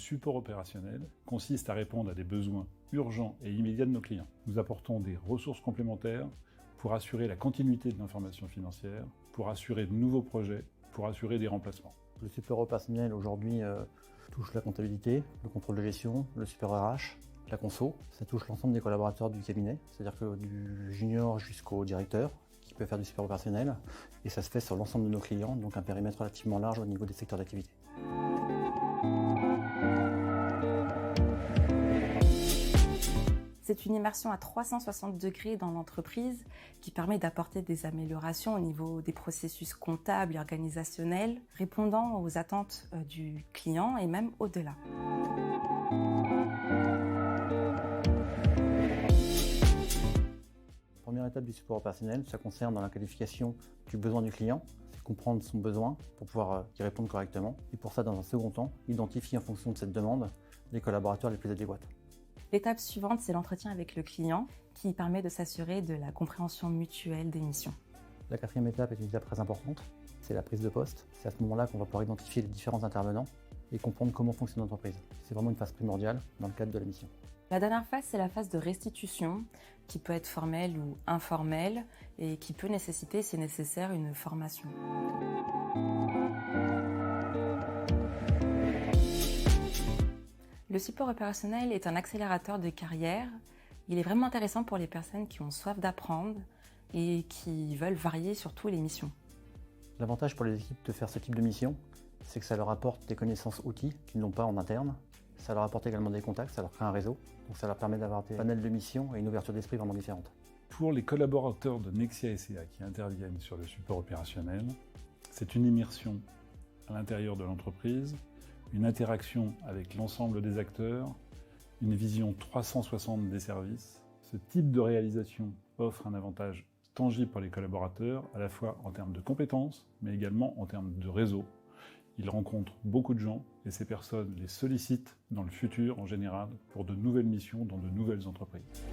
support opérationnel consiste à répondre à des besoins urgents et immédiats de nos clients. Nous apportons des ressources complémentaires pour assurer la continuité de l'information financière, pour assurer de nouveaux projets, pour assurer des remplacements. Le support opérationnel aujourd'hui touche la comptabilité, le contrôle de gestion, le support RH, la conso. Ça touche l'ensemble des collaborateurs du cabinet, c'est-à-dire que du junior jusqu'au directeur qui peut faire du support opérationnel. Et ça se fait sur l'ensemble de nos clients, donc un périmètre relativement large au niveau des secteurs d'activité. C'est une immersion à 360 degrés dans l'entreprise qui permet d'apporter des améliorations au niveau des processus comptables et organisationnels, répondant aux attentes du client et même au-delà. La première étape du support opérationnel, ça concerne dans la qualification du besoin du client, c'est comprendre son besoin pour pouvoir y répondre correctement. Et pour ça, dans un second temps, identifier en fonction de cette demande les collaborateurs les plus adéquats. L'étape suivante, c'est l'entretien avec le client qui permet de s'assurer de la compréhension mutuelle des missions. La quatrième étape est une étape très importante, c'est la prise de poste. C'est à ce moment-là qu'on va pouvoir identifier les différents intervenants et comprendre comment fonctionne l'entreprise. C'est vraiment une phase primordiale dans le cadre de la mission. La dernière phase, c'est la phase de restitution qui peut être formelle ou informelle et qui peut nécessiter, si nécessaire, une formation. Le support opérationnel est un accélérateur de carrière. Il est vraiment intéressant pour les personnes qui ont soif d'apprendre et qui veulent varier surtout les missions. L'avantage pour les équipes de faire ce type de mission, c'est que ça leur apporte des connaissances outils qu'ils n'ont pas en interne. Ça leur apporte également des contacts, ça leur crée un réseau. Donc ça leur permet d'avoir des panels de missions et une ouverture d'esprit vraiment différente. Pour les collaborateurs de Nexia SCA qui interviennent sur le support opérationnel, c'est une immersion à l'intérieur de l'entreprise, une interaction avec l'ensemble des acteurs, une vision 360 des services. Ce type de réalisation offre un avantage tangible pour les collaborateurs, à la fois en termes de compétences, mais également en termes de réseau. Ils rencontrent beaucoup de gens et ces personnes les sollicitent dans le futur en général pour de nouvelles missions dans de nouvelles entreprises.